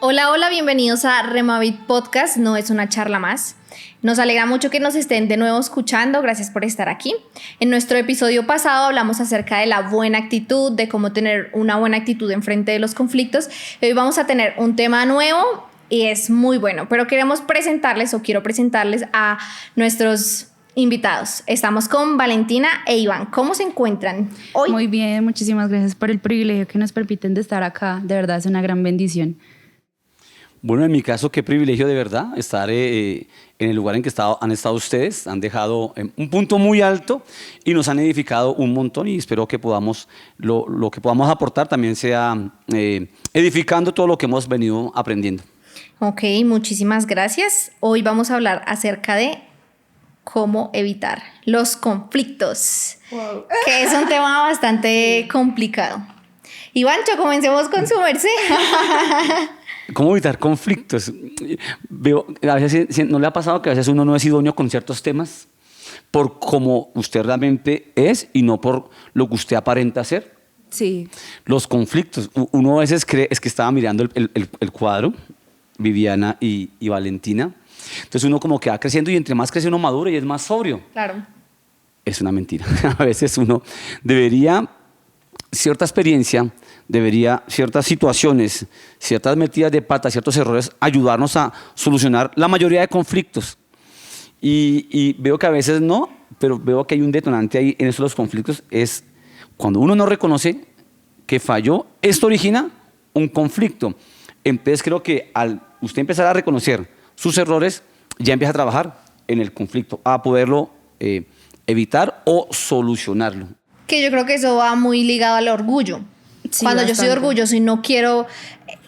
Hola, hola, bienvenidos a Remavit Podcast, no es una charla más. Nos alegra mucho que nos estén de nuevo escuchando, gracias por estar aquí. En nuestro episodio pasado hablamos acerca de la buena actitud, de cómo tener una buena actitud en frente de los conflictos. Hoy vamos a tener un tema nuevo y es muy bueno, pero quiero presentarles a nuestros invitados. Estamos con Valentina e Iván. ¿Cómo se encuentran hoy? Muy bien, muchísimas gracias por el privilegio que nos permiten de estar acá. De verdad es una gran bendición. Bueno, en mi caso, qué privilegio de verdad estar en el lugar en que han estado ustedes. Han dejado un punto muy alto y nos han edificado un montón y espero que podamos, lo que podamos aportar también sea edificando todo lo que hemos venido aprendiendo. Ok, muchísimas gracias. Hoy vamos a hablar acerca de cómo evitar los conflictos, que es un tema bastante complicado. Ivancho, comencemos con su merced. ¿Cómo evitar conflictos? Veo, a veces, ¿no le ha pasado que a veces uno no es idóneo con ciertos temas por cómo usted realmente es y no por lo que usted aparenta ser? Sí. Los conflictos. Uno a veces cree, es que estaba mirando el cuadro, Viviana y Valentina. Entonces uno como que va creciendo y entre más crece uno madura y es más sobrio. Claro. Es una mentira. A veces uno debería, cierta experiencia, ciertas situaciones, ciertas metidas de pata, ciertos errores, ayudarnos a solucionar la mayoría de conflictos. Y veo que a veces no, pero veo que hay un detonante ahí en esos los conflictos, es cuando uno no reconoce que falló, esto origina un conflicto. Entonces creo que al usted empezar a reconocer sus errores, ya empieza a trabajar en el conflicto, a poderlo evitar o solucionarlo. Que yo creo que eso va muy ligado al orgullo. Sí, Cuando bastante. yo soy orgulloso y no quiero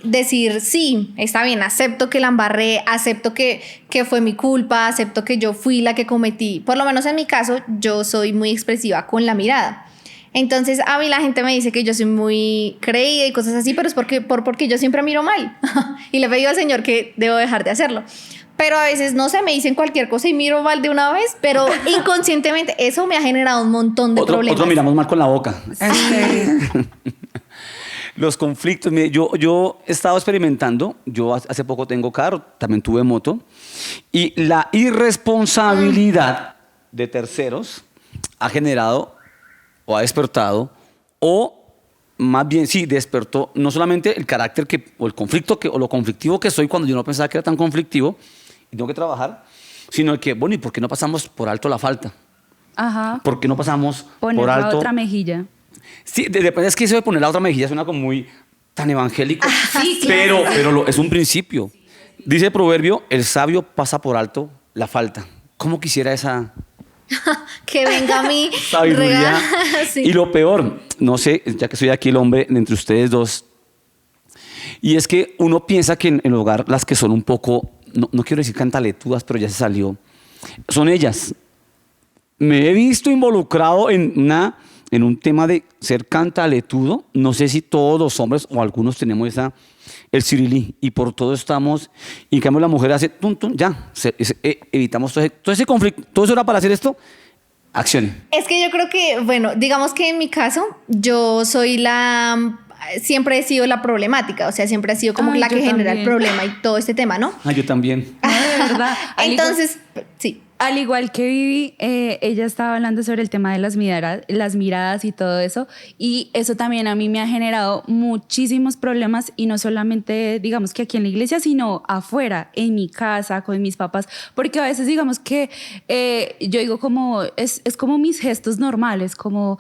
decir, sí, está bien, acepto que la embarré, acepto que fue mi culpa, acepto que yo fui la que cometí. Por lo menos en mi caso, yo soy muy expresiva con la mirada. Entonces, a mí la gente me dice que yo soy muy creída y cosas así, pero es porque yo siempre miro mal. Y le he pedido al Señor que debo dejar de hacerlo. Pero a veces, no sé, me dicen cualquier cosa y miro mal de una vez, pero inconscientemente eso me ha generado un montón de problemas. Otro miramos mal con la boca. Sí. Los conflictos, mire, yo he estado experimentando, yo hace poco tengo carro, también tuve moto, y la irresponsabilidad de terceros ha generado o ha despertado, o más bien sí, despertó no solamente el carácter o el conflicto o lo conflictivo que soy cuando yo no pensaba que era tan conflictivo y tengo que trabajar, sino que, bueno, ¿y por qué no pasamos por alto la falta? Ajá. ¿Por qué no pasamos Poner por la alto? otra mejilla. Sí, es que eso de poner la otra mejilla suena como muy tan evangélico, Sí, pero es un principio. Dice el proverbio, el sabio pasa por alto la falta. ¿Cómo quisiera esa Que venga a mí sabiduría? Sí. Y lo peor, no sé, ya que soy aquí el hombre entre ustedes dos, y es que uno piensa que en el hogar las que son un poco, no quiero decir cantaletudas, pero ya se salió, son ellas. Me he visto involucrado en un tema de ser cantaletudo. No sé si todos los hombres o algunos tenemos el cirilí y por todo estamos, y en cambio la mujer hace tum, tum, ya, evitamos todo ese conflicto. Todo eso era para hacer esto, acción. Es que yo creo que, bueno, digamos que en mi caso, yo soy siempre he sido la problemática, o sea, siempre he sido como Ay, la que yo genera el también. problema y todo este tema, ¿no? Ah, yo también. No, de verdad. Entonces, sí. Al igual que Vivi, ella estaba hablando sobre el tema de las miradas y todo eso, y eso también a mí me ha generado muchísimos problemas, y no solamente, digamos, que aquí en la iglesia, sino afuera, en mi casa, con mis papás, porque a veces, digamos que yo digo como, es como mis gestos normales, como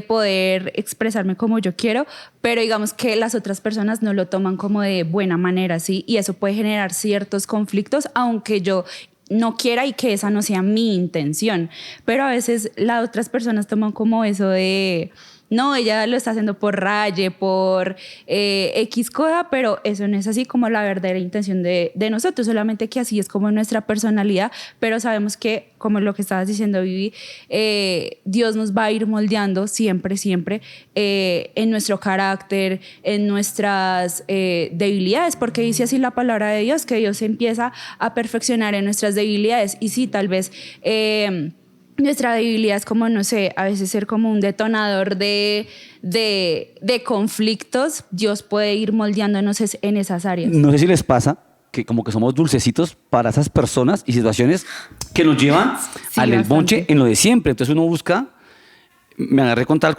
poder expresarme como yo quiero, pero digamos que las otras personas no lo toman como de buena manera, ¿sí? Y eso puede generar ciertos conflictos, aunque yo no quiera y que esa no sea mi intención, pero a veces las otras personas toman como eso de no, ella lo está haciendo por raye, por X cosa, pero eso no es así como la verdadera intención de nosotros, solamente que así es como nuestra personalidad, pero sabemos que, como lo que estabas diciendo, Vivi, Dios nos va a ir moldeando siempre, siempre en nuestro carácter, en nuestras debilidades, porque dice así la palabra de Dios, que Dios empieza a perfeccionar en nuestras debilidades, y sí, tal vez nuestra debilidad es como, no sé, a veces ser como un detonador de conflictos. Dios puede ir moldeándonos en esas áreas. No sé si les pasa que como que somos dulcecitos para esas personas y situaciones que nos llevan Sí, al bastante. bonche en lo de siempre. Entonces uno busca, me agarré con tal,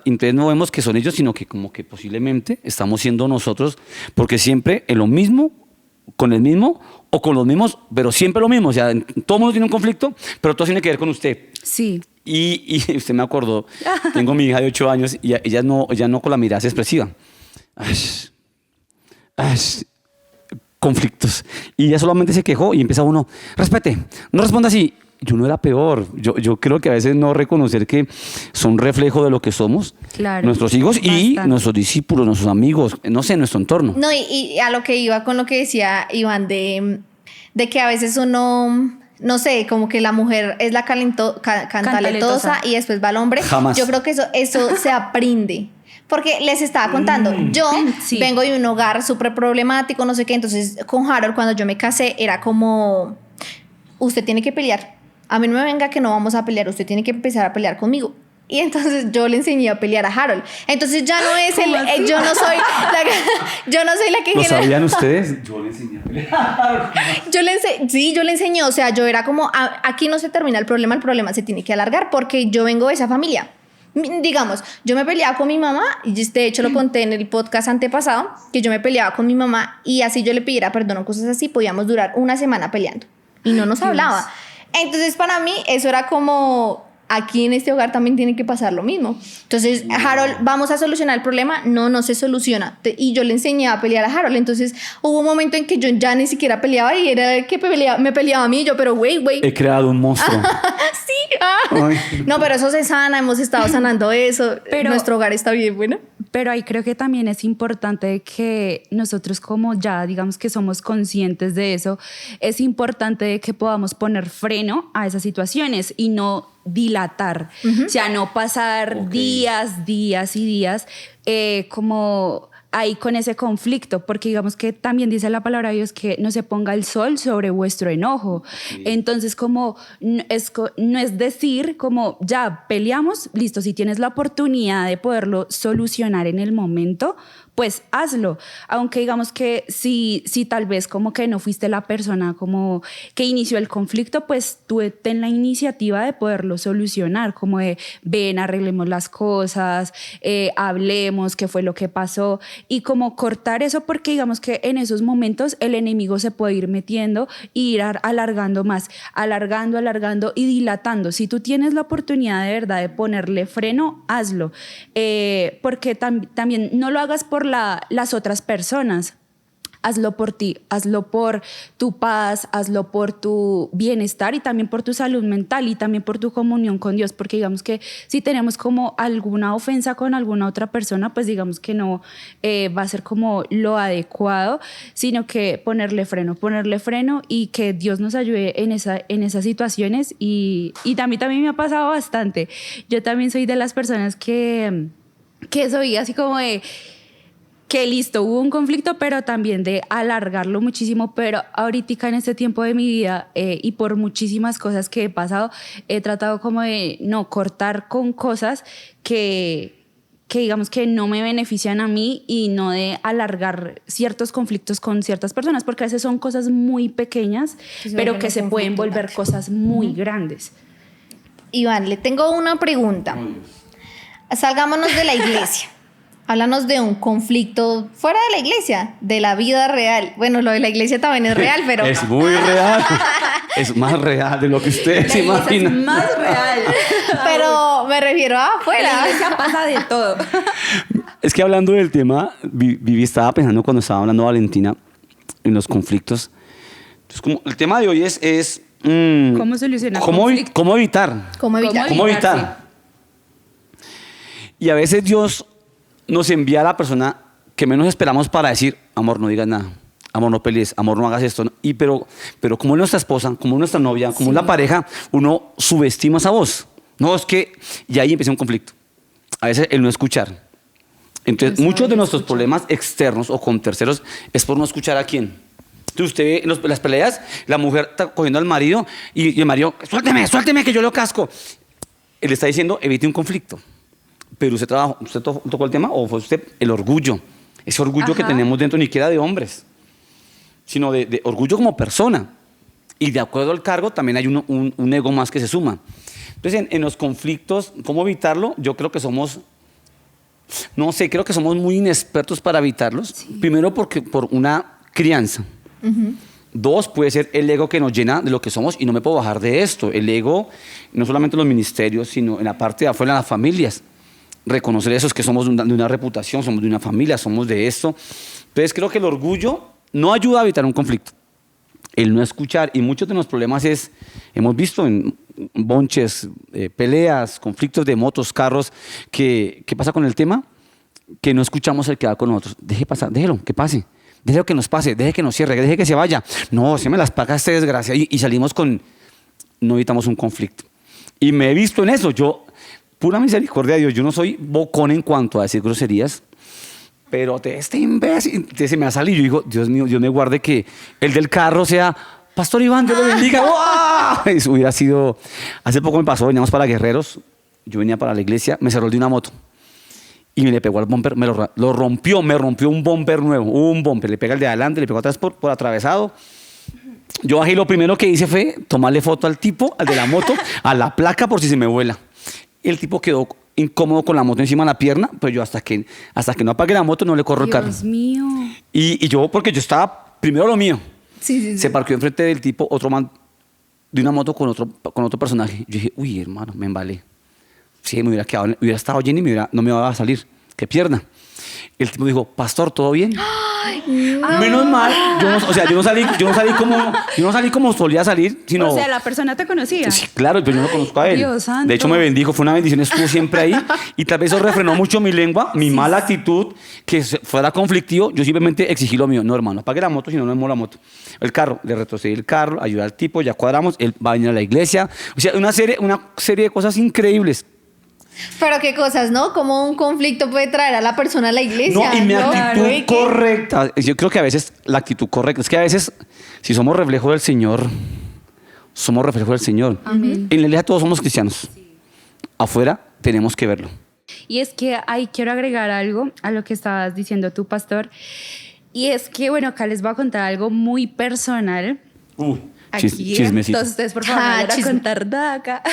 y entonces no vemos que son ellos, sino que como que posiblemente estamos siendo nosotros, porque siempre en lo mismo, con el mismo o con los mismos, pero siempre lo mismo. O sea, todo el mundo tiene un conflicto, pero todo tiene que ver con usted. Sí. Y usted me acordó, tengo mi hija de 8 años y ella no con la mirada es expresiva. Conflictos. Y ella solamente se quejó y empieza uno, respete, no responda así. Yo no era peor. Yo creo que a veces no reconocer que son reflejo de lo que somos, Claro, nuestros hijos y bastante. nuestros discípulos, nuestros amigos, no sé, nuestro entorno. No, y a lo que iba con lo que decía Iván, de que a veces uno, no sé, como que la mujer es la cantaletosa Cantaletosa. y después va el hombre. Jamás. Yo creo que eso se aprende. Porque les estaba contando, yo Sí. vengo de un hogar súper problemático, no sé qué, entonces con Harold cuando yo me casé era como, usted tiene que pelear, a mí no me venga que no vamos a pelear, usted tiene que empezar a pelear conmigo. Y entonces yo le enseñé a pelear a Harold. Entonces ya no es ¿Cómo así? yo no soy la que ¿Lo genera- sabían ustedes? Yo le enseñé a pelear. yo le enseñé, o sea, yo era como, aquí no se termina el problema se tiene que alargar porque yo vengo de esa familia. Digamos, yo me peleaba con mi mamá, y de hecho lo conté en el podcast antepasado, que yo me peleaba con mi mamá y así yo le pidiera perdón o cosas así, podíamos durar una semana peleando y no nos Dios. hablaba. Entonces para mí eso era como, aquí en este hogar también tiene que pasar lo mismo. Entonces, Harold, ¿vamos a solucionar el problema? No se soluciona. Y yo le enseñé a pelear a Harold. Entonces, hubo un momento en que yo ya ni siquiera peleaba y era el que me peleaba a mí. Y yo, pero güey. He creado un monstruo. Sí. Ay. No, pero eso se sana. Hemos estado sanando eso. Pero- Nuestro hogar está bien, bueno. Pero ahí creo que también es importante que nosotros como ya digamos que somos conscientes de eso, es importante que podamos poner freno a esas situaciones y no dilatar, o sea, no pasar Ok. días y días como ahí con ese conflicto, porque digamos que también dice la palabra de Dios que no se ponga el sol sobre vuestro enojo. Entonces como no es decir como ya peleamos, listo, si tienes la oportunidad de poderlo solucionar en el momento, pues hazlo, aunque digamos que si tal vez como que no fuiste la persona como que inició el conflicto, pues tú ten la iniciativa de poderlo solucionar, como de ven, arreglemos las cosas, hablemos qué fue lo que pasó y como cortar eso, porque digamos que en esos momentos el enemigo se puede ir metiendo y ir alargando más, alargando y dilatando. Si tú tienes la oportunidad de verdad de ponerle freno, hazlo, porque también no lo hagas por las otras personas. Hazlo por ti, hazlo por tu paz, hazlo por tu bienestar y también por tu salud mental y también por tu comunión con Dios, porque digamos que si tenemos como alguna ofensa con alguna otra persona, pues digamos que no va a ser como lo adecuado, sino que ponerle freno y que Dios nos ayude en esas situaciones y también me ha pasado bastante. Yo también soy de las personas que soy así como de que listo, hubo un conflicto, pero también de alargarlo muchísimo, pero ahorita en este tiempo de mi vida y por muchísimas cosas que he pasado, he tratado como de no cortar con cosas que digamos que no me benefician a mí y no de alargar ciertos conflictos con ciertas personas, porque a veces son cosas muy pequeñas, Que se pero vuelven que un se pueden conflicto volver grande. cosas muy grandes. Iván, le tengo una pregunta. Salgámonos de la iglesia. Háblanos de un conflicto fuera de la iglesia, de la vida real. Bueno, lo de la iglesia también es real, pero... Es muy real. Es más real de lo que ustedes se La iglesia es imaginan. más real. Pero me refiero a La afuera. iglesia pasa de todo. Es que hablando del tema, Vivi estaba pensando cuando estaba hablando Valentina en los conflictos. Entonces, como el tema de hoy es ¿Cómo solucionar cómo conflictos? cómo evitar. ¿Cómo evitar? ¿Cómo evitar, evitar? Y a veces Dios nos envía a la persona que menos esperamos para decir, amor, no digas nada, amor, no pelees, amor, no hagas esto. Pero como es nuestra esposa, como es nuestra novia, como es la pareja, uno subestima esa voz. No, es que, y ahí empieza un conflicto. A veces el no escuchar. Entonces, muchos de nuestros problemas externos o con terceros es por no escuchar a quién. Entonces usted ve en las peleas, la mujer está cogiendo al marido y el marido, suélteme que yo lo casco. Él está diciendo, evite un conflicto. Pero usted tocó el tema, o fue usted el orgullo. Ese orgullo que tenemos dentro, ni siquiera de hombres, sino de orgullo como persona. Y de acuerdo al cargo, también hay un ego más que se suma. Entonces, en los conflictos, ¿cómo evitarlo? Yo creo que somos, no sé, creo que somos muy inexpertos para evitarlos. Sí. Primero, por una crianza. Dos, puede ser el ego que nos llena de lo que somos y no me puedo bajar de esto. El ego, no solamente en los ministerios, sino en la parte de afuera, en las familias. Reconocer eso es que somos de una reputación, somos de una familia, somos de esto. Entonces creo que el orgullo no ayuda a evitar un conflicto. El no escuchar, y muchos de los problemas hemos visto en bonches, peleas, conflictos de motos, carros, ¿qué pasa con el tema? Que no escuchamos el que va con nosotros. Deje pasar, déjelo, que pase. Déjelo que nos pase, deje que nos cierre, deje que se vaya. No, se me las paga este desgracia. Y salimos no evitamos un conflicto. Y me he visto en eso. Yo, pura misericordia de Dios, yo no soy bocón en cuanto a decir groserías, pero este imbécil, se me ha salido. Yo digo, Dios mío, Dios me guarde que el del carro sea, Pastor Iván, Dios lo bendiga. ¡Wow! Eso hubiera sido, hace poco me pasó, veníamos para Guerreros, yo venía para la iglesia, me cerró el de una moto y me le pegó al bumper, me rompió un bumper nuevo, le pega el de adelante, le pegó atrás por atravesado. Yo bajé y lo primero que hice fue tomarle foto al tipo, al de la moto, a la placa por si se me vuela. El tipo quedó incómodo con la moto encima de la pierna, pues yo hasta que no apague la moto no le corro el carro. Dios mío. Y yo, porque yo estaba, primero lo mío, Sí. se parqueó enfrente del tipo, otro man de una moto con otro personaje. Yo dije, uy, hermano, me embalé. Sí, hubiera estado lleno y no me iba a salir. Qué pierna. El tipo dijo, Pastor, ¿todo bien? Ay, menos mal, yo no salí como solía salir, sino... O sea, la persona te conocía. Sí, claro, pero yo no conozco a él. Dios santo. De hecho, me bendijo, fue una bendición, estuvo siempre ahí. Y tal vez eso refrenó mucho mi lengua, mi mala actitud, que fuera conflictivo. Yo simplemente exigí lo mío. No, hermano, apague la moto, si no, no me la moto. El carro, le retrocedí el carro, ayudé al tipo, ya cuadramos, él va a venir a la iglesia. O sea, una serie de cosas increíbles. Pero qué cosas, ¿no? Como un conflicto puede traer a la persona a la iglesia. No, y mi ¿no? actitud correcta. Yo creo que a veces la actitud correcta, es que a veces, si somos reflejo del Señor, somos reflejo del Señor. Amén. En la iglesia todos somos cristianos. Sí. Afuera tenemos que verlo. Y es que ahí quiero agregar algo a lo que estabas diciendo tú, pastor. Y es que, bueno, acá les voy a contar algo muy personal. Aquí, chismecito. Entonces, ustedes, por favor, no van a contar nada acá.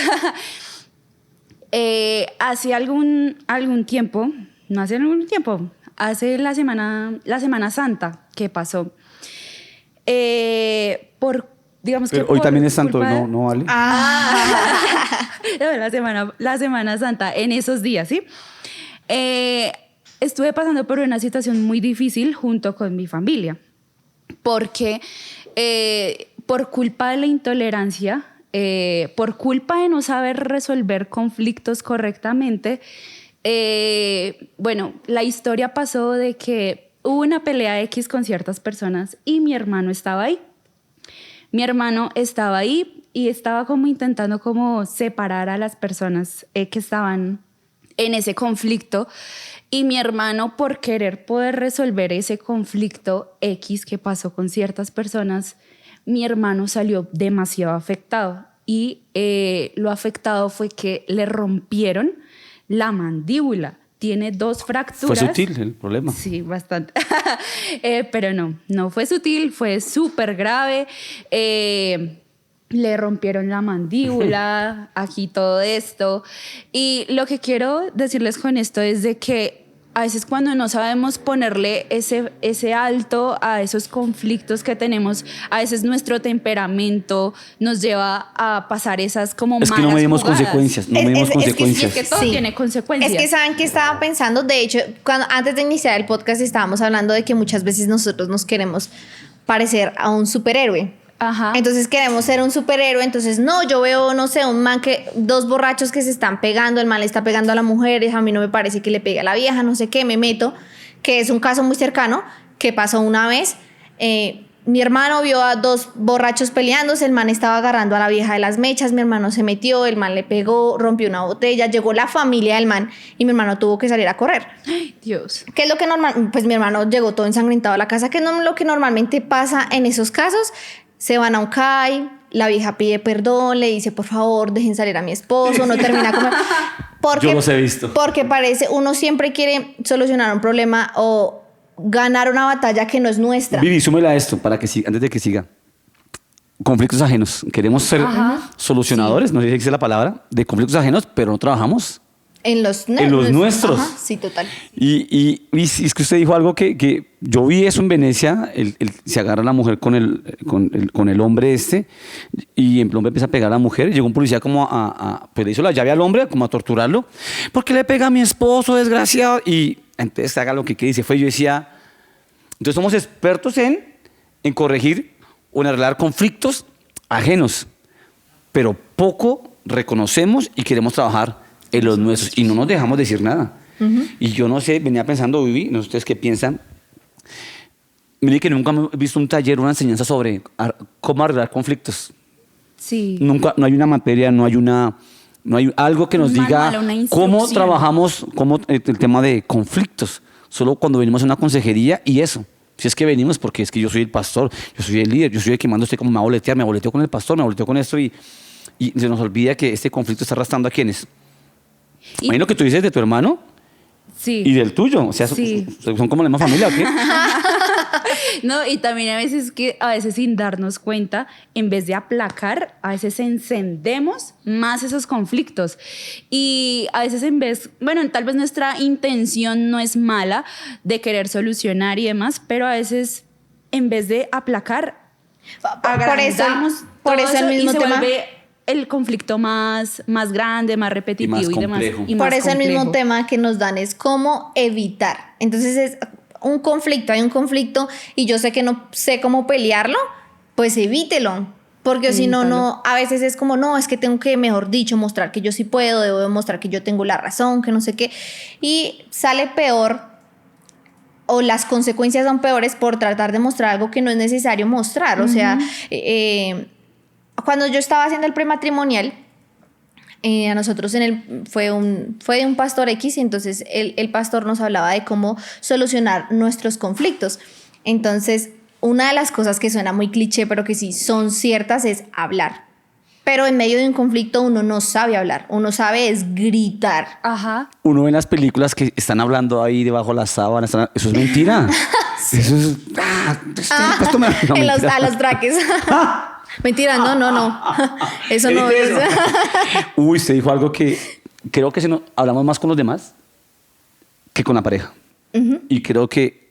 Hace algún tiempo, hace la Semana Santa que pasó, digamos que hoy también es santo, no vale. La Semana Santa, en esos días, ¿sí? Estuve pasando por una situación muy difícil junto con mi familia, porque por culpa de la intolerancia, por culpa de no saber resolver conflictos correctamente, bueno, la historia pasó de que hubo una pelea X con ciertas personas y mi hermano estaba ahí. Mi hermano estaba ahí y estaba como intentando como separar a las personas que estaban en ese conflicto, y mi hermano, por querer poder resolver ese conflicto X que pasó con ciertas personas, mi hermano salió demasiado afectado, y lo afectado fue que le rompieron la mandíbula. Tiene 2 fracturas. Fue sutil el problema. Sí, bastante. Pero no fue sutil, fue súper grave. Le rompieron la mandíbula, aquí todo esto. Y lo que quiero decirles con esto es de que a veces cuando no sabemos ponerle ese alto a esos conflictos que tenemos, a veces nuestro temperamento nos lleva a pasar esas como malas jugadas. Es que no medimos consecuencias, Es que todo tiene consecuencias. Es que ¿saben qué estaba pensando? De hecho, antes de iniciar el podcast estábamos hablando de que muchas veces nosotros nos queremos parecer a un superhéroe. Ajá. Entonces queremos ser un superhéroe. Entonces yo veo, no sé, un man 2 borrachos que se están pegando, el man le está pegando a la mujer, a mí no me parece que le pegue a la vieja, no sé qué, me meto, que es un caso muy cercano que pasó una vez. mi hermano vio a dos borrachos peleándose, el man estaba agarrando a la vieja de las mechas, mi hermano se metió, el man le pegó, rompió una botella, llegó la familia del man y mi hermano tuvo que salir a correr. Dios. ¿Qué es lo que normal? Pues mi hermano llegó todo ensangrentado a la casa, que no lo que normalmente pasa en esos casos. Se van a un CAI, la vieja pide perdón, le dice, por favor, dejen salir a mi esposo, no termina con... Porque, Yo los he visto. Porque parece, uno siempre quiere solucionar un problema o ganar una batalla que no es nuestra. Vivi, súmela a esto para que siga, antes de que siga. Conflictos ajenos. Queremos ser solucionadores, no sé si existe la palabra, de conflictos ajenos, pero no trabajamos En los nuestros. Ajá, sí, total. Y es que usted dijo algo que yo vi eso en Venecia, se agarra la mujer con el hombre y el hombre empieza a pegar a la mujer, llegó un policía como pues le hizo la llave al hombre, como a torturarlo, ¿por qué le pega a mi esposo, desgraciado? Y entonces haga lo que dice, yo decía, entonces somos expertos en corregir o en arreglar conflictos ajenos, pero poco reconocemos y queremos trabajar en los nuestros y no nos dejamos decir nada. Y yo no sé, venía pensando, Vivi, no sé ustedes qué piensan. Mire que nunca he visto un taller, una enseñanza sobre cómo arreglar conflictos. Sí. Nunca, no hay una materia, no hay algo que nos Un diga manual, una cómo instrucción. trabajamos el tema de conflictos. Solo cuando venimos a una consejería y eso. Si es que venimos, porque es que yo soy el pastor, yo soy el líder, yo soy el que mando, usted como me va a boletear, me boleteo con el pastor, me boleteo con esto y se nos olvida que este conflicto está arrastrando a quienes. Y- Imagino que tú dices de tu hermano Sí. y del tuyo. O sea, Sí. son como la misma familia, ¿o qué? No, y también a veces sin darnos cuenta, en vez de aplacar, a veces encendemos más esos conflictos. Y a veces bueno, tal vez nuestra intención no es mala de querer solucionar y demás, pero a veces en vez de aplacar, agrandamos por todo eso el mismo y se tema. vuelve el conflicto más grande, más repetitivo y demás. complejo. y Por más eso el mismo complejo. tema que nos dan es cómo evitar. Entonces es un conflicto, hay un conflicto y yo sé que no sé cómo pelearlo, pues evítelo. Porque si no, a veces es como, no, es que tengo que, mejor dicho, mostrar que yo sí puedo, debo demostrar que yo tengo la razón, que no sé qué. Y sale peor o las consecuencias son peores por tratar de mostrar algo que no es necesario mostrar. O sea, cuando yo estaba haciendo el prematrimonial, a nosotros fue de un pastor X y entonces el pastor nos hablaba de cómo solucionar nuestros conflictos. Entonces, una de las cosas que suena muy cliché, pero que sí son ciertas, es hablar. Pero en medio de un conflicto uno no sabe hablar, uno sabe es gritar. Ajá. Uno ve en las películas que están hablando ahí debajo de la sábana. Eso es mentira. Eso es... esto no, mentira. A los traques. Mentira, no. Eso no ¿Qué es. es eso? Uy, usted dijo algo que creo que hablamos más con los demás que con la pareja. Y creo que,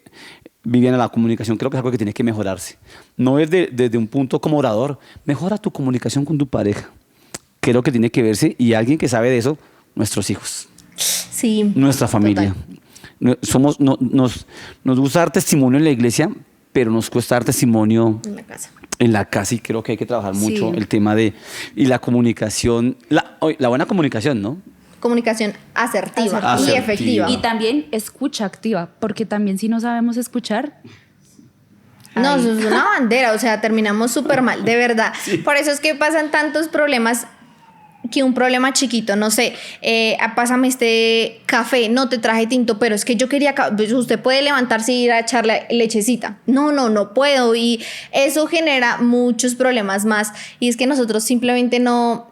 Viviana, la comunicación creo que es algo que tiene que mejorarse. No es desde un punto como orador. Mejora tu comunicación con tu pareja. Creo que tiene que verse y alguien que sabe de eso, nuestros hijos, Sí. nuestra familia. Nos gusta dar testimonio en la iglesia, pero nos cuesta dar testimonio En la casa. en la casa y creo que hay que trabajar mucho Sí. el tema y la comunicación, la buena comunicación, ¿no? Comunicación asertiva, y Asertiva. efectiva. Y también escucha activa, porque también si no sabemos escuchar, No, Ay. eso es una bandera, o sea, terminamos súper mal, de verdad. Por eso es que pasan tantos problemas que un problema chiquito, no sé, pásame este café, no te traje tinto, pero es que yo quería, pues usted puede levantarse y ir a echarle lechecita. No puedo y eso genera muchos problemas más y es que nosotros simplemente no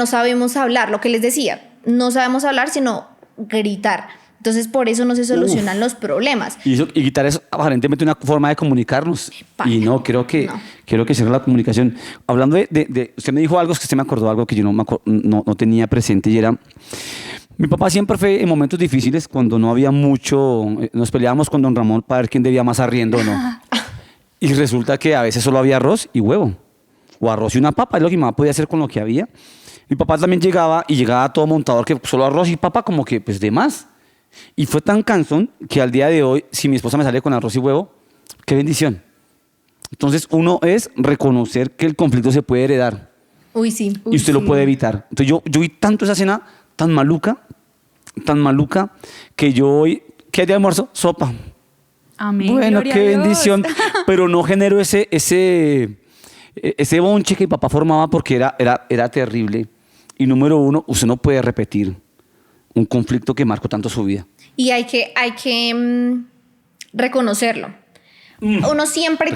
sabemos hablar, lo que les decía, no sabemos hablar sino gritar. Entonces, por eso no se solucionan los problemas. Y quitar es aparentemente una forma de comunicarnos. Pana. Y no, creo que cierra la comunicación. Hablando usted me dijo algo, es que usted me acordó algo que yo no tenía presente y era... Mi papá siempre fue en momentos difíciles, cuando no había mucho, nos peleábamos con don Ramón para ver quién debía más arriendo o no. Y resulta que a veces solo había arroz y huevo. O arroz y una papa, es lo que mi mamá podía hacer con lo que había. Mi papá también llegaba todo montador que solo arroz y papa como que pues de más. Y fue tan cansón que al día de hoy, si mi esposa me sale con arroz y huevo, qué bendición. Entonces, uno es reconocer que el conflicto se puede heredar Uy, sí. y usted lo puede evitar. Entonces, yo vi tanto esa cena tan maluca, que yo hoy, ¿qué hay de almuerzo? Sopa. Amén. Bueno, gloria qué a Dios. bendición. Pero no genero ese bonche que mi papá formaba porque era terrible. Y número uno, usted no puede repetir un conflicto que marcó tanto su vida. Y hay que reconocerlo. Uno siempre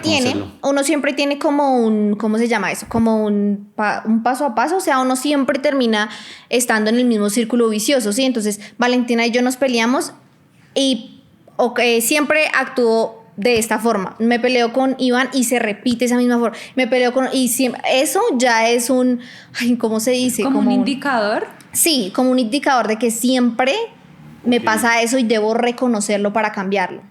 tiene como un, ¿cómo se llama eso? Como un paso a paso, o sea, uno siempre termina estando en el mismo círculo vicioso, ¿sí? Entonces, Valentina y yo nos peleamos y siempre actúo de esta forma. Me peleo con Iván y se repite esa misma forma. Me peleo con... Y siempre, eso ya es un... Ay, ¿cómo se dice? ¿Como un indicador? Sí, como un indicador de que siempre me pasa eso y debo reconocerlo para cambiarlo.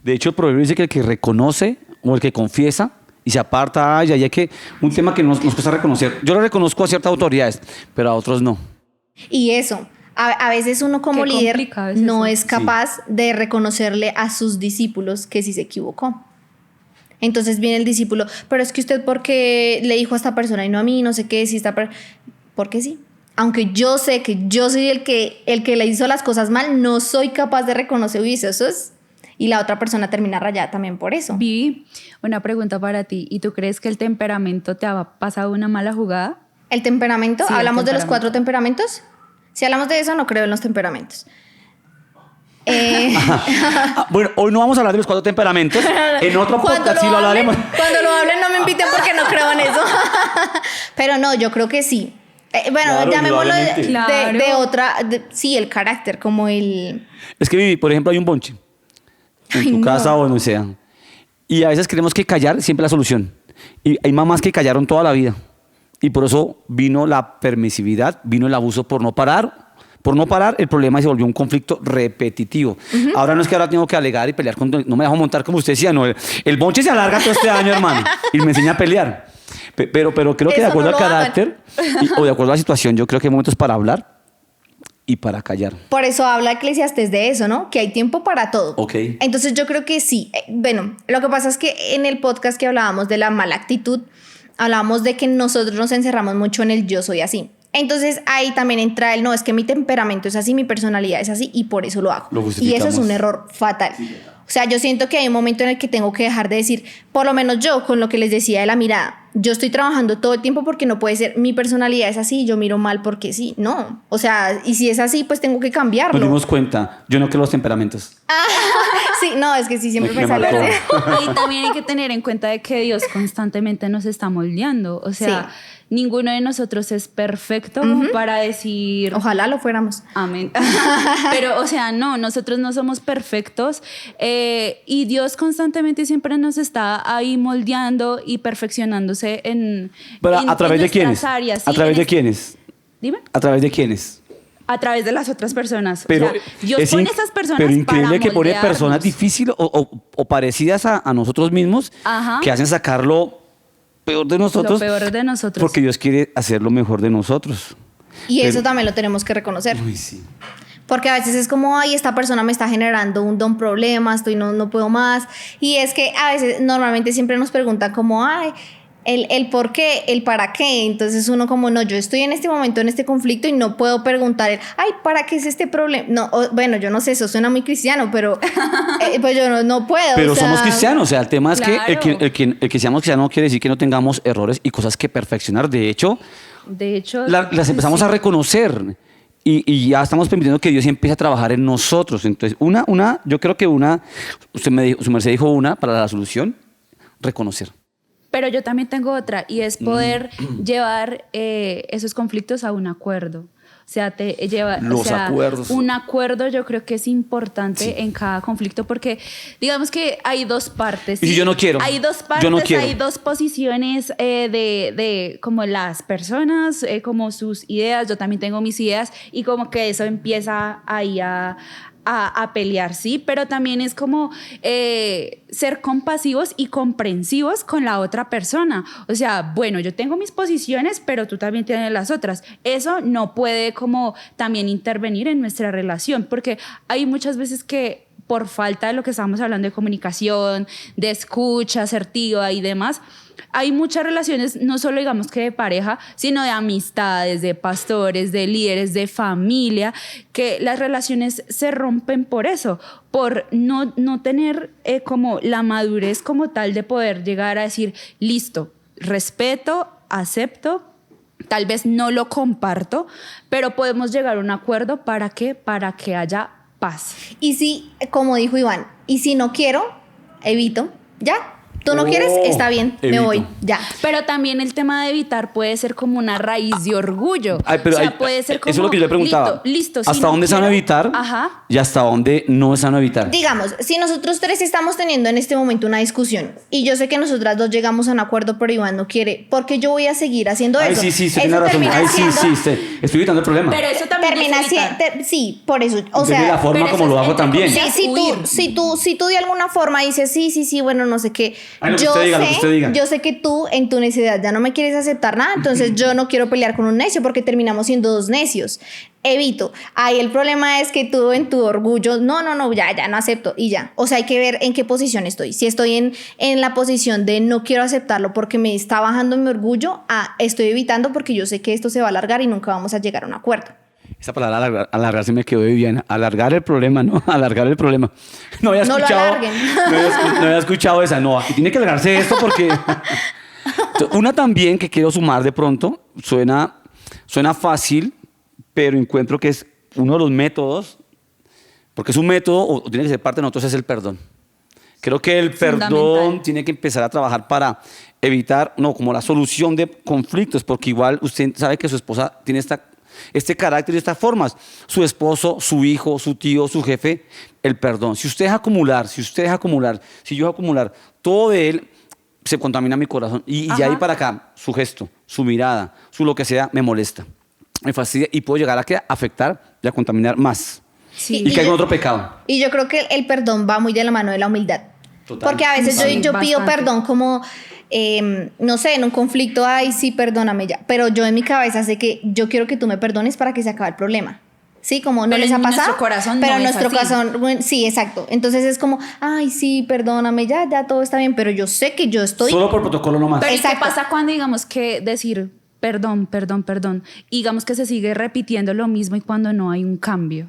De hecho, el proverbio dice que el que reconoce o el que confiesa y se aparta, ay, hay que un tema que nos cuesta reconocer. Yo lo reconozco a ciertas autoridades, pero a otros no. Y eso, a veces uno como Qué líder complicado es no eso. es capaz de reconocerle a sus discípulos que sí se equivocó. Entonces viene el discípulo, pero es que usted ¿por qué le dijo a esta persona y no a mí? No sé qué, si porque sí. Aunque yo sé que yo soy el que le hizo las cosas mal, no soy capaz de reconocer eso y la otra persona termina rayada también por eso. Vi una pregunta para ti. ¿Y tú crees que el temperamento te ha pasado una mala jugada? ¿El temperamento? Sí, el ¿Hablamos de los temperamento. 4 temperamentos? Si hablamos de eso, no creo en los temperamentos. Bueno, hoy no vamos a hablar de los 4 temperamentos. En otro podcast sí lo hablaremos. Cuando lo hablen no me inviten porque no creo en eso. Pero no, yo creo que sí. Bueno, Claro, llamémoslo indudablemente. Claro. de otra... sí, el carácter, como el... Es que, Vivi, por ejemplo, hay un bonche en Ay, tu no. casa o donde sea. Y a veces creemos que callar siempre es la solución. Y hay mamás que callaron toda la vida. Y por eso vino la permisividad, vino el abuso por no parar. Por no parar, el problema se volvió un conflicto repetitivo. Ahora no es que ahora tengo que alegar y pelear con... No me dejo montar como usted decía, no. El bonche se alarga todo este año, hermano. Y me enseña a pelear. Pero creo que de Eso acuerdo no al lo hagan. carácter o de acuerdo a la situación, yo creo que hay momentos para hablar y para callar. Por eso habla Eclesiastés de eso, ¿no? Que hay tiempo para todo. Ok. Entonces yo creo que sí. Bueno, lo que pasa es que en el podcast que hablábamos de la mala actitud, hablábamos de que nosotros nos encerramos mucho en el yo soy así. Entonces ahí también entra el no, es que mi temperamento es así, mi personalidad es así y por eso lo hago. Lo Y eso es justificamos. un error fatal. O sea, yo siento que hay un momento en el que tengo que dejar de decir, por lo menos yo, con lo que les decía de la mirada, yo estoy trabajando todo el tiempo porque no puede ser, mi personalidad es así, yo miro mal porque sí, no. O sea, y si es así, pues tengo que cambiarlo. Nos dimos cuenta, yo no creo los temperamentos. Sí, no, es que sí, siempre me sale marcó. así. Y también hay que tener en cuenta de que Dios constantemente nos está moldeando. O sea, ninguno de nosotros es perfecto para decir... Ojalá lo fuéramos. Amén. Pero, o sea, no, nosotros no somos perfectos y Dios constantemente siempre nos está ahí moldeando y perfeccionándose en Pero en- ¿a través en de quiénes? nuestras áreas. ¿A Sí, través en de es- quiénes? Dime. ¿A través de quiénes? A través de las otras personas. Pero o sea, Dios es pone in- esas personas pero increíble para que pone moldearnos. personas difíciles o parecidas a nosotros mismos Ajá. que hacen sacar lo peor de nosotros. Lo peor de nosotros. Porque Dios quiere hacer lo mejor de nosotros. Y Pero- eso también lo tenemos que reconocer. Uy, sí. Porque a veces es como, ay, esta persona me está generando un problema, no puedo más. Y es que a veces, normalmente siempre nos preguntan como, ay, el por qué, el para qué. Entonces uno como, no, yo estoy en este momento en este conflicto y no puedo preguntar, ay, ¿para qué es este problema? No, bueno, yo no sé, eso suena muy cristiano, pero pues yo no puedo. Pero o sea, somos cristianos, o sea, el tema es que Claro. el que seamos cristianos no quiere decir que no tengamos errores y cosas que perfeccionar. De hecho, De hecho, las empezamos a reconocer y ya estamos permitiendo que Dios empiece a trabajar en nosotros. Entonces, yo creo que su merced dijo una para la solución, reconocer. Pero yo también tengo otra y es poder llevar esos conflictos a un acuerdo. O sea, Los acuerdos. Un acuerdo yo creo que es importante en cada conflicto porque digamos que hay dos partes. ¿Y si yo no quiero? Hay dos partes, Yo no quiero. hay dos posiciones de como las personas, como sus ideas. Yo también tengo mis ideas y como que eso empieza ahí a pelear, sí, pero también es como ser compasivos y comprensivos con la otra persona. O sea, bueno, yo tengo mis posiciones, pero tú también tienes las otras. Eso no puede como también intervenir en nuestra relación, porque hay muchas veces que por falta de lo que estábamos hablando de comunicación, de escucha asertiva y demás, hay muchas relaciones, no solo digamos que de pareja, sino de amistades, de pastores, de líderes, de familia, que las relaciones se rompen por eso, por no tener como la madurez como tal de poder llegar a decir, listo, respeto, acepto, tal vez no lo comparto, pero podemos llegar a un acuerdo ¿para qué? Para que haya paz. Y si, como dijo Iván, y si no quiero, evito, ya. Tú no quieres, está bien, me evito. voy, ya. Pero también el tema de evitar puede ser como una raíz de orgullo. Ay, pero o sea, puede ser como, eso es lo que yo le preguntaba. Listo, si ¿Hasta no dónde es sano quiero, evitar? Ajá. Y hasta dónde no es sano evitar. Digamos, si nosotros tres estamos teniendo en este momento una discusión y yo sé que nosotras dos llegamos a un acuerdo, pero Iván no quiere, porque yo voy a seguir haciendo Ay, eso. sí, Eso tiene razón. termina Ay, sí, siendo- estoy evitando el problema. Pero eso también termina es evitar. siendo, sí, por eso, o Entonces, sea, de la forma pero como eso lo es hago entre también. sí, comillas, si tú de alguna forma dices, sí, bueno, no sé qué, Ay, lo que yo usted diga, lo que usted diga. yo sé que tú en tu necedad ya no me quieres aceptar nada, entonces yo no quiero pelear con un necio porque terminamos siendo dos necios. Evito. Ahí el problema es que tú en tu orgullo, no, ya no acepto y ya. O sea, hay que ver en qué posición estoy. Si estoy en la posición de no quiero aceptarlo porque me está bajando mi orgullo, estoy evitando porque yo sé que esto se va a alargar y nunca vamos a llegar a un acuerdo. Esa palabra alargar se me quedó de Viviana. Alargar el problema, ¿no? Alargar el problema. No había No lo escuchado. alarguen. No había escuchado esa. No, aquí tiene que alargarse esto porque. Una también que quiero sumar de pronto, suena fácil, pero encuentro que es uno de los métodos, porque es un método, o tiene que ser parte de nosotros, es el perdón. Creo que el perdón Fundamental. tiene que empezar a trabajar para evitar, no, como la solución de conflictos, porque igual usted sabe que su esposa tiene este carácter y estas formas. Su esposo, su hijo, su tío, su jefe, el perdón. Si usted deja acumular, si yo dejo acumular todo de él, se contamina mi corazón. Y de ahí para acá, su gesto, su mirada, su lo que sea, me molesta. Me fastidia y puedo llegar a afectar y a contaminar más. Sí. Y caigo en otro pecado. Y yo creo que el perdón va muy de la mano de la humildad. Total. Porque a veces Sí, yo pido bastante. perdón como, no sé, en un conflicto, ay, sí, perdóname ya. Pero yo en mi cabeza sé que yo quiero que tú me perdones para que se acabe el problema. Sí, como no Pero les en ha pasado. nuestro corazón pero no en es nuestro así. corazón, bueno, sí, exacto. Entonces es como, ay, sí, perdóname, ya todo está bien. Pero yo sé que yo estoy. Solo por protocolo nomás. Pero ¿y qué Exacto. pasa cuando digamos que decir perdón, y digamos que se sigue repitiendo lo mismo y cuando no hay un cambio?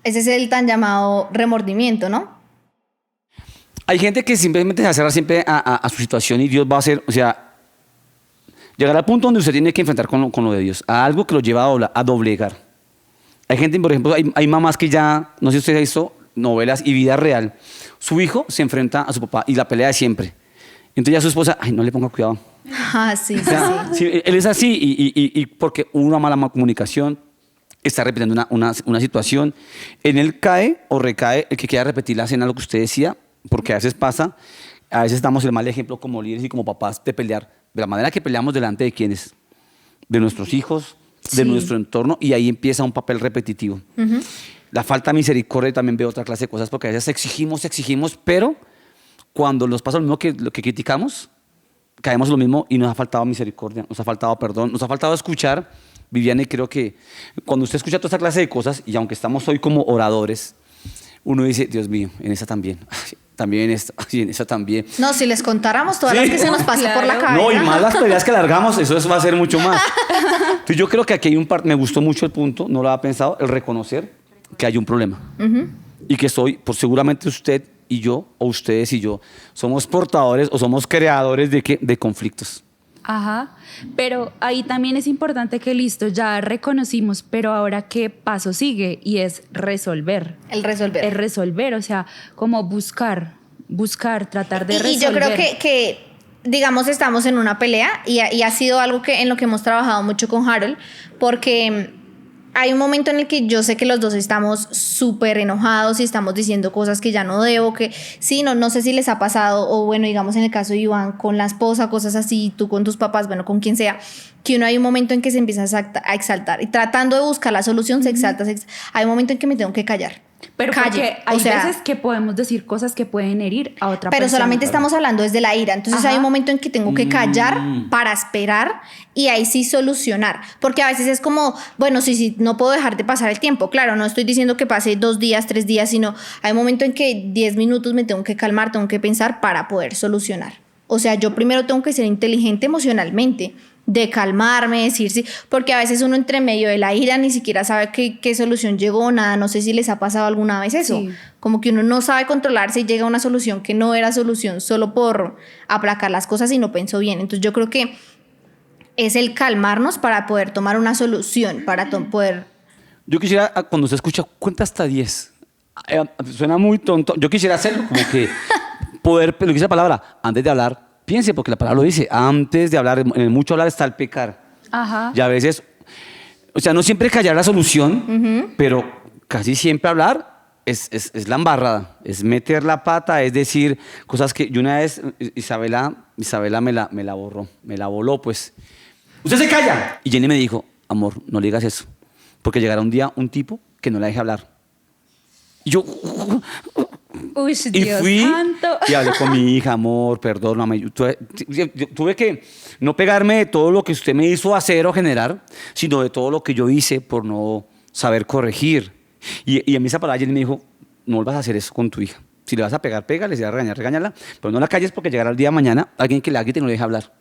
Ese es el tan llamado remordimiento, ¿no? Hay gente que simplemente se acerca siempre a su situación y Dios va a hacer, o sea, llegar al punto donde usted tiene que enfrentar con lo de Dios, a algo que lo lleva a doblegar. Hay gente, por ejemplo, hay mamás que ya, no sé si usted ha visto novelas y vida real, su hijo se enfrenta a su papá y la pelea de siempre. Entonces ya su esposa, ay, no le ponga cuidado. Ah, sí, O sea, sí, él es así y porque hubo una mala comunicación, está repitiendo una situación, en él cae o recae el que quiera repetir la escena, lo que usted decía, porque a veces pasa, a veces damos el mal ejemplo como líderes y como papás de pelear, de la manera que peleamos delante de quienes, de nuestros hijos, de Sí. nuestro entorno, y ahí empieza un papel repetitivo. La falta de misericordia, y también veo otra clase de cosas, porque a veces exigimos, pero cuando nos pasa lo mismo que lo que criticamos, caemos en lo mismo y nos ha faltado misericordia, nos ha faltado perdón, nos ha faltado escuchar. Viviana, y creo que cuando usted escucha toda esta clase de cosas, y aunque estamos hoy como oradores, uno dice, Dios mío, en esa también, ay, también en esta, ay, en esa también. No, si les contáramos todas Sí. las que se nos pasó por la Claro. cabeza. No, y más las peleas que alargamos, eso va a ser mucho más. Entonces yo creo que aquí hay me gustó mucho el punto, no lo había pensado, el reconocer que hay un problema. Y que seguramente usted y yo, o ustedes y yo, somos portadores o somos creadores de conflictos. Ajá, pero ahí también es importante que listo, ya reconocimos, pero ahora qué paso sigue y es resolver. El resolver. Es resolver, o sea, como buscar, tratar de Y resolver. yo creo que, digamos, estamos en una pelea y ha sido algo en lo que hemos trabajado mucho con Harold, porque hay un momento en el que yo sé que los dos estamos súper enojados y estamos diciendo cosas que ya no debo, que sí, no sé si les ha pasado, o bueno, digamos en el caso de Iván con la esposa, cosas así, tú con tus papás, bueno, con quien sea, que uno hay un momento en que se empieza a exaltar y tratando de buscar la solución se exalta, hay un momento en que me tengo que callar. Pero calle. porque hay O sea, veces que podemos decir cosas que pueden herir a otra pero persona. solamente estamos hablando desde la ira. Entonces Ajá. hay un momento en que tengo que callar para esperar y ahí sí solucionar. Porque a veces es como, bueno, sí, no puedo dejar de pasar el tiempo. Claro, no estoy diciendo que pase 2 días, 3 días, sino hay un momento en que 10 minutos me tengo que calmar, tengo que pensar para poder solucionar. O sea, yo primero tengo que ser inteligente emocionalmente, de calmarme, decir sí, porque a veces uno entre medio de la ira ni siquiera sabe qué solución llegó, nada, no sé si les ha pasado alguna vez eso, Sí. como que uno no sabe controlarse y llega a una solución que no era solución solo por aplacar las cosas y no pensó bien. Entonces yo creo que es el calmarnos para poder tomar una solución, para poder... Yo quisiera, cuando se escucha, cuenta hasta 10. Suena muy tonto. Yo quisiera hacerlo, como que poder, pero dice la palabra, antes de hablar, piense, porque la palabra lo dice, antes de hablar, en el mucho hablar está el pecar. Ajá. Y a veces, o sea, no siempre callar la solución, pero casi siempre hablar es la embarrada, es meter la pata, es decir cosas que yo una vez, Isabela me la borró, me la voló, pues. ¡Usted se calla! Y Jenny me dijo, amor, no le digas eso, porque llegará un día un tipo que no la deje hablar. Y yo... Uy, Y Dios fui santo. y hablé con mi hija, amor, perdóname. Yo tuve que no pegarme de todo lo que usted me hizo hacer o generar, sino de todo lo que yo hice por no saber corregir. Y a mí esa palabra Jenny me dijo, no vuelvas a hacer eso con tu hija. Si le vas a pegar, pégale, si le vas a regañar, regáñala, pero no la calles porque llegará el día de mañana alguien que la grite y no le deje hablar.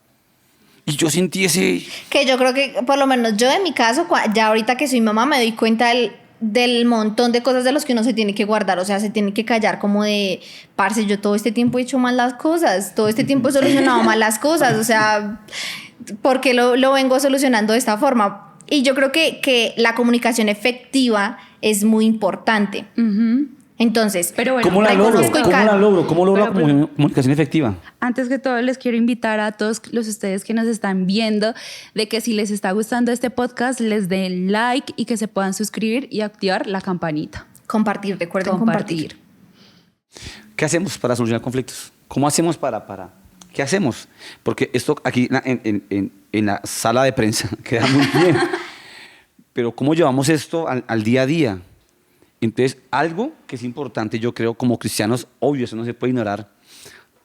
Y yo sentí ese... Que yo creo que, por lo menos yo en mi caso, ya ahorita que soy mamá, me doy cuenta del montón de cosas de los que uno se tiene que guardar, o sea, se tiene que callar como de, parce, yo todo este tiempo he hecho mal las cosas, todo este tiempo he solucionado mal las cosas, o sea, ¿por qué lo vengo solucionando de esta forma? Y yo creo que la comunicación efectiva es muy importante. Entonces, Pero bueno, ¿Cómo la logro? reconozco y ¿Cómo la calmo. logro? ¿Cómo logro la Pero- comunicación efectiva? antes que todo les quiero invitar a todos los ustedes que nos están viendo de que si les está gustando este podcast les den like y que se puedan suscribir y activar la campanita. Compartir, recuerden compartir. ¿Qué hacemos para solucionar conflictos? ¿Cómo hacemos ¿Qué hacemos? Porque esto aquí en la sala de prensa queda muy bien. Pero ¿cómo llevamos esto al día a día? Entonces, algo que es importante, yo creo, como cristianos, obvio, eso no se puede ignorar,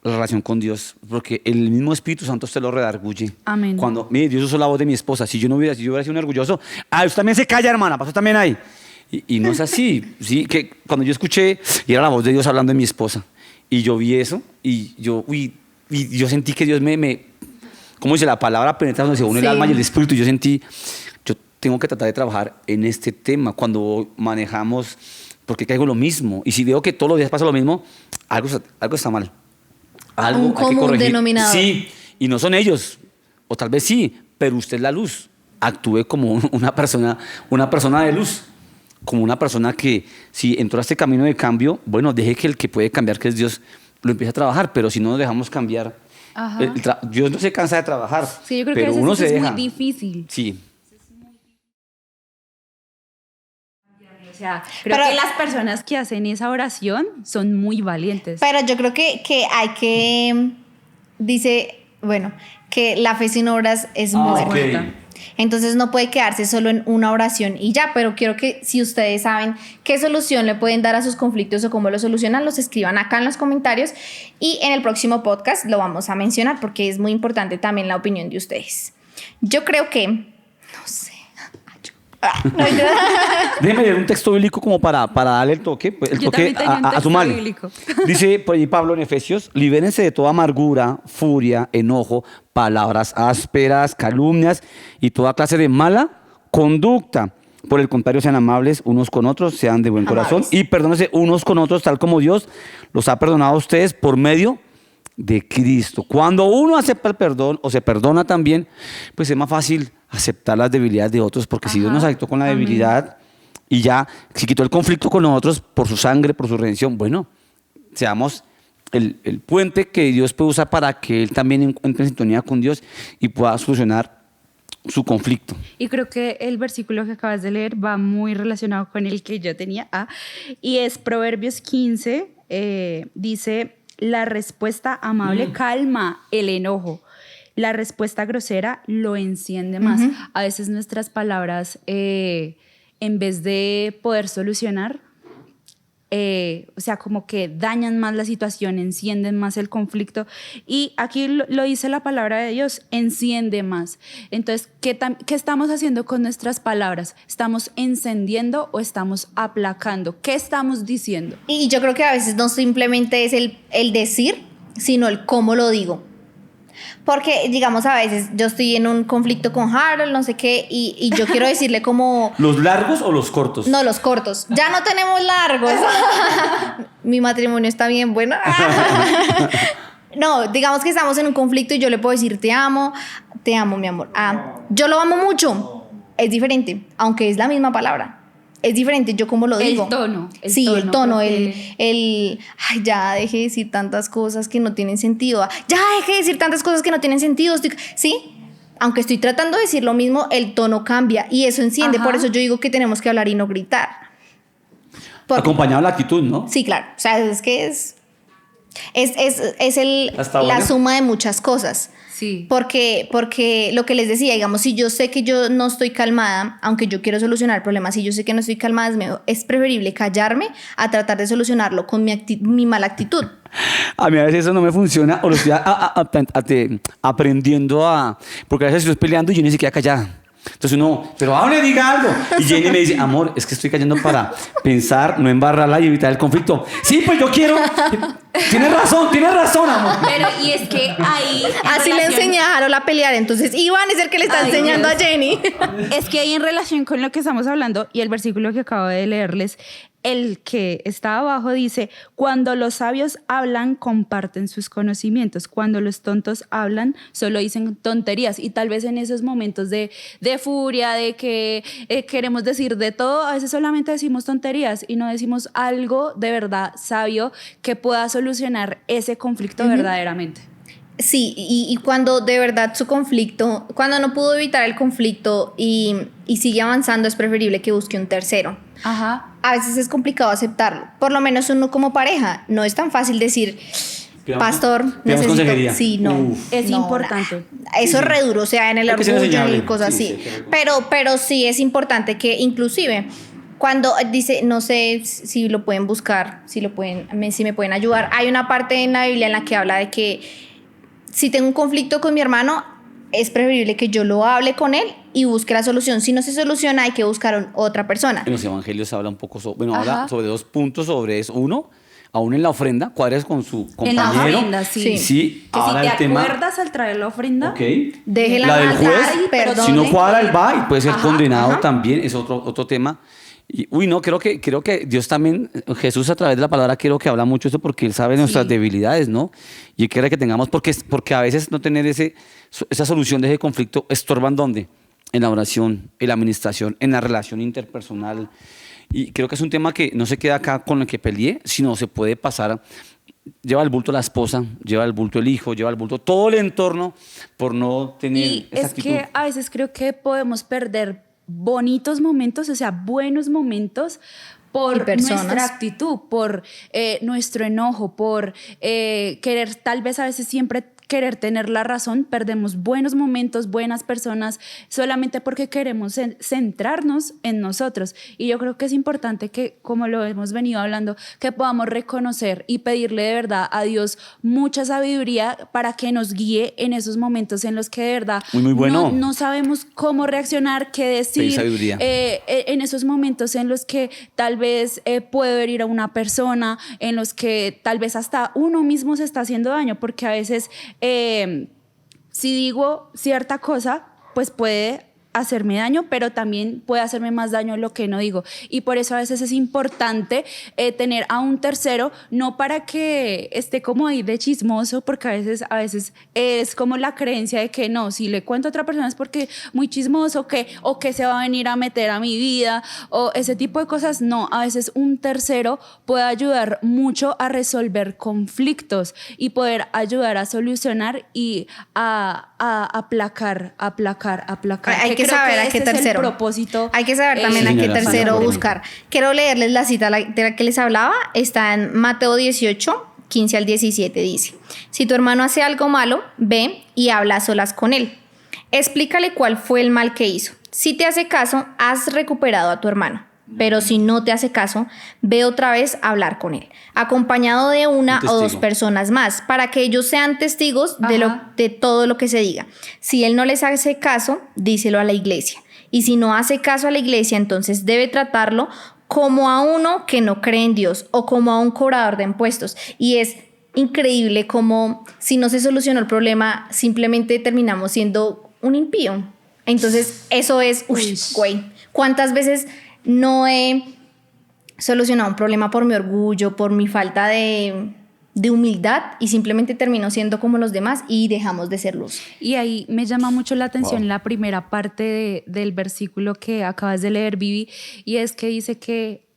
la relación con Dios, porque el mismo Espíritu Santo usted lo redarguye. Amén. Cuando, mire, Dios usó la voz de mi esposa, si yo hubiera sido un orgulloso, usted también se calla, hermana, pasó también ahí. Y no es así, ¿sí? Que cuando yo escuché, y era la voz de Dios hablando de mi esposa, y yo vi eso, y yo sentí que Dios ¿cómo dice la palabra? Penetrándose uno el Sí. alma y el espíritu, yo sentí, yo tengo que tratar de trabajar en este tema, cuando manejamos, porque caigo lo mismo, y si veo que todos los días pasa lo mismo, algo está mal. Algo Un hay que común corregir. denominador. Sí, y no son ellos, o tal vez sí, pero usted es la luz. Actúe como una persona de luz, como una persona que si entró a este camino de cambio, bueno, deje que el que puede cambiar, que es Dios, lo empiece a trabajar, pero si no nos dejamos cambiar, Ajá. Dios no se cansa de trabajar, Sí, yo creo que a pero veces uno eso se es deja. muy difícil. Sí. O sea, creo Pero- que las personas que hacen esa oración son muy valientes. Pero yo creo que hay que, dice, bueno, que la fe sin obras es muerta. ok. Entonces no puede quedarse solo en una oración y ya, pero quiero que si ustedes saben qué solución le pueden dar a sus conflictos o cómo lo solucionan, los escriban acá en los comentarios y en el próximo podcast lo vamos a mencionar porque es muy importante también la opinión de ustedes. Yo creo que, no sé. Déjeme leer un texto bíblico como para darle el toque, pues, el Yo toque también tenía un a su texto mal. bíblico. Dice por ahí Pablo en Efesios, libérense de toda amargura, furia, enojo, palabras ásperas, calumnias y toda clase de mala conducta. Por el contrario, sean amables unos con otros, sean de buen corazón Amables. y perdónense unos con otros, tal como Dios los ha perdonado a ustedes por medio de Cristo. Cuando uno acepta el perdón o se perdona también, pues es más fácil aceptar las debilidades de otros, porque si Dios nos aceptó con la Amén. debilidad y ya se quitó el conflicto con nosotros por su sangre, por su redención, bueno, seamos el puente que Dios puede usar para que Él también entre en sintonía con Dios y pueda solucionar su conflicto. Y creo que el versículo que acabas de leer va muy relacionado con el que yo tenía. Y es Proverbios 15, dice, la respuesta amable calma el enojo. La respuesta grosera lo enciende más. A veces nuestras palabras, en vez de poder solucionar, o sea, como que dañan más la situación, encienden más el conflicto. Y aquí lo dice la palabra de Dios, enciende más. Entonces, ¿qué estamos haciendo con nuestras palabras? ¿Estamos encendiendo o estamos aplacando? ¿Qué estamos diciendo? Y yo creo que a veces no simplemente es el decir, sino el cómo lo digo. Porque, digamos, a veces yo estoy en un conflicto con Harold, no sé qué, y yo quiero decirle como... ¿Los largos o los cortos? No, los cortos. Ya no tenemos largos. Mi matrimonio está bien bueno. No, digamos que estamos en un conflicto y yo le puedo decir te amo, mi amor. Yo lo amo mucho. Es diferente, aunque es la misma palabra. Es diferente, yo como lo digo. El tono. El tono, ay, ya deje de decir tantas cosas que no tienen sentido. Ya deje de decir tantas cosas que no tienen sentido. Sí, aunque estoy tratando de decir lo mismo, el tono cambia y eso enciende. Por eso yo digo que tenemos que hablar y no gritar. Acompañado de la actitud, ¿no? Sí, claro. O sea, es que es Hasta la ahora. suma de muchas cosas. Sí. Porque lo que les decía, digamos, si yo sé que yo no estoy calmada, aunque yo quiero solucionar el problema, si yo sé que no estoy calmada, es preferible callarme a tratar de solucionarlo con mi mala actitud. A mí a veces eso no me funciona o lo estoy aprendiendo porque a veces estoy peleando y yo ni siquiera callada. Entonces uno, pero hable, diga algo. Y Jenny me dice, amor, es que estoy callando para pensar, no embarrarla y evitar el conflicto. Sí, pues yo quiero. Tienes razón, amor. Pero y es que ahí... Así le enseñé a Harold a pelear, entonces Iván es el que le está enseñando Dios. a Jenny. Es que ahí en relación con lo que estamos hablando y el versículo que acabo de leerles, el que está abajo dice, cuando los sabios hablan, comparten sus conocimientos. Cuando los tontos hablan, solo dicen tonterías. Y tal vez en esos momentos de furia, de que queremos decir de todo, a veces solamente decimos tonterías y no decimos algo de verdad sabio que pueda solucionar ese conflicto verdaderamente. Sí, y cuando de verdad su conflicto, cuando no pudo evitar el conflicto y sigue avanzando, es preferible que busque un tercero. Ajá. A veces es complicado aceptarlo, por lo menos uno como pareja. No es tan fácil decir, pastor, necesito... consejería. Sí, no. Uf. Es importante. Eso es re duro, o sea, en el Hay que ser orgullo enseñable. y cosas Sí, así. sí, Pero sí es importante que inclusive cuando dice, no sé si lo pueden buscar, si me pueden ayudar. Hay una parte en la Biblia en la que habla de que si tengo un conflicto con mi hermano, es preferible que yo lo hable con él y busque la solución. Si no se soluciona, hay que buscar otra persona. En los evangelios habla un poco sobre, Ajá. habla sobre 2 puntos sobre eso. Uno, aún en la ofrenda, cuadres con su compañero. En la ofrenda, sí. Sí, Que ahora si te el tema. acuerdas al traer la ofrenda, Ok. Deje la del maldad juez, y perdone. si no cuadra, él va y puede ser Ajá, condenado ajá. también, es otro tema. Y, no, creo que Dios también, Jesús a través de la palabra, creo que habla mucho eso porque Él sabe nuestras debilidades, ¿no? Y quiere que tengamos, porque a veces no tener esa solución de ese conflicto estorban ¿dónde? En la oración, en la administración, en la relación interpersonal. Y creo que es un tema que no se queda acá con el que peleé, sino se puede pasar. Lleva el bulto la esposa, lleva el bulto el hijo, lleva el bulto todo el entorno por no tener y esa es actitud. que a veces creo que podemos perder bonitos momentos, o sea, buenos momentos por Y personas. nuestra actitud, por nuestro enojo, por querer tal vez a veces siempre querer tener la razón, perdemos buenos momentos, buenas personas, solamente porque queremos centrarnos en nosotros. Y yo creo que es importante que, como lo hemos venido hablando, que podamos reconocer y pedirle de verdad a Dios mucha sabiduría para que nos guíe en esos momentos en los que de verdad Muy bueno. no sabemos cómo reaccionar, qué decir. Pedir sabiduría. En esos momentos en los que tal vez puedo herir a una persona, en los que tal vez hasta uno mismo se está haciendo daño, porque a veces si digo cierta cosa, pues puede hacerme daño, pero también puede hacerme más daño lo que no digo. Y por eso a veces es importante tener a un tercero, no para que esté como ahí de chismoso, porque a veces es como la creencia de que no, si le cuento a otra persona es porque muy chismoso, o que se va a venir a meter a mi vida, o ese tipo de cosas. No, a veces un tercero puede ayudar mucho a resolver conflictos y poder ayudar a solucionar y a aplacar. Hay que saber a qué ese es tercero. el propósito. Hay que saber también Sí, a qué señora, tercero sí, buscar. Quiero leerles la cita de la que les hablaba. Está en Mateo 18, 15 al 17. Dice: si tu hermano hace algo malo, ve y habla a solas con él. Explícale cuál fue el mal que hizo. Si te hace caso, has recuperado a tu hermano. pero si no te hace caso, ve otra vez a hablar con él, acompañado de una o dos personas más, para que ellos sean testigos de todo lo que se diga. Si él no les hace caso, díselo a la iglesia. Y si no hace caso a la iglesia, entonces debe tratarlo como a uno que no cree en Dios o como a un cobrador de impuestos. Y es increíble como si no se solucionó el problema, simplemente terminamos siendo un impío. Entonces eso es, güey, ¿cuántas veces no he solucionado un problema por mi orgullo, por mi falta de humildad, y simplemente termino siendo como los demás y dejamos de ser luz? Y ahí me llama mucho la atención la primera parte del versículo que acabas de leer, Vivi, y es que dice que,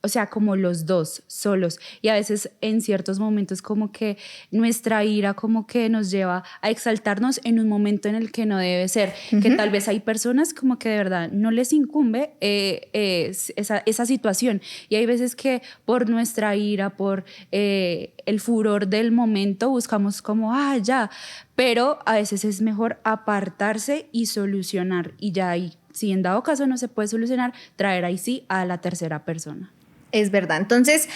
o sea, como los dos solos, y a veces en ciertos momentos como que nuestra ira como que nos lleva a exaltarnos en un momento en el que no debe ser, que tal vez hay personas como que de verdad no les incumbe esa situación, y hay veces que por nuestra ira, por el furor del momento buscamos como, ya, pero a veces es mejor apartarse y solucionar, y ya ahí, si en dado caso no se puede solucionar, traer ahí sí a la tercera persona. Es verdad. Entonces,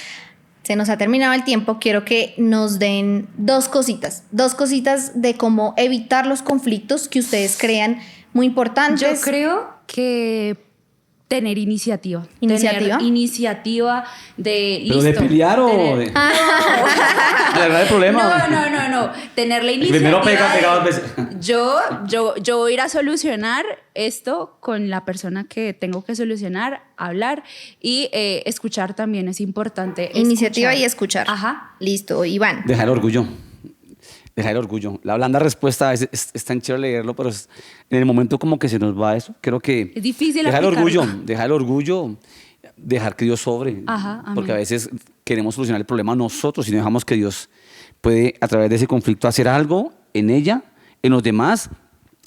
se nos ha terminado el tiempo. Quiero que nos den dos cositas de cómo evitar los conflictos que ustedes crean muy importantes. Yo creo que tener iniciativa. ¿Iniciativa? Tener iniciativa de listo. ¿Pero de pelear o de arreglar el problema? No. Tener la iniciativa. Primero pega dos veces. Yo voy a ir a solucionar esto con la persona que tengo que solucionar, hablar y escuchar también es importante. Iniciativa y escuchar. Ajá. Listo, Iván. Dejar el orgullo. La blanda respuesta es tan chévere leerlo, pero en el momento como que se nos va eso. Creo que es difícil dejar el aplicarlo. orgullo, dejar que Dios sobre. Ajá, porque a veces queremos solucionar el problema nosotros y no dejamos que Dios puede a través de ese conflicto hacer algo en ella, en los demás,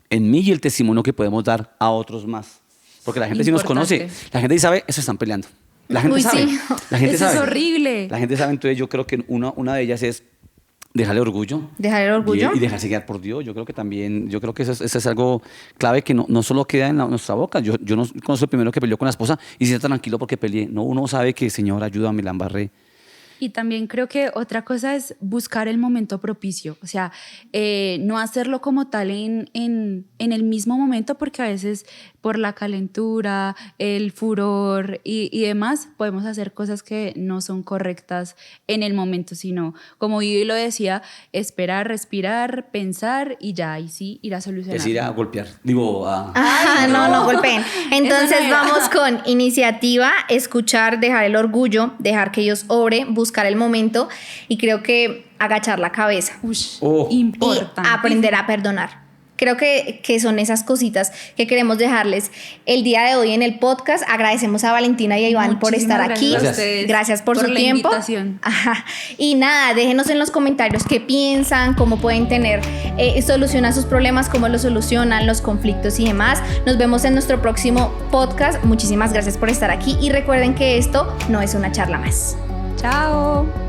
en mí y el testimonio que podemos dar a otros más. Porque la gente sí nos conoce, la gente sí sabe, eso están peleando. La gente sabe. Sí. La gente eso sabe. es horrible. La gente sabe, entonces yo creo que una de ellas es dejar el orgullo. Dejar el orgullo. Y dejarse guiar por Dios. Yo creo que eso es algo clave que no solo queda en nuestra boca. Yo no conozco el primero que peleó con la esposa y se está tranquilo porque peleé. No, uno sabe que, Señor, ayúdame, la embarré. Y también creo que otra cosa es buscar el momento propicio, o sea, no hacerlo como tal en el mismo momento, porque a veces por la calentura, el furor y demás, podemos hacer cosas que no son correctas en el momento, sino, como Vivi lo decía, esperar, respirar, pensar y ya, y sí, ir a solucionar. Es ir a golpear, No golpeen. Entonces vamos con iniciativa, escuchar, dejar el orgullo, dejar que Dios obre, buscar el momento y creo que agachar la cabeza. Importante. Y aprender a perdonar. Creo que son esas cositas que queremos dejarles el día de hoy en el podcast. Agradecemos a Valentina y a Iván por estar aquí. Gracias por su tiempo. Ajá. Y nada, déjenos en los comentarios qué piensan, cómo pueden solucionar sus problemas, cómo los solucionan, los conflictos y demás. Nos vemos en nuestro próximo podcast. Muchísimas gracias por estar aquí y recuerden que esto no es una charla más. Chao.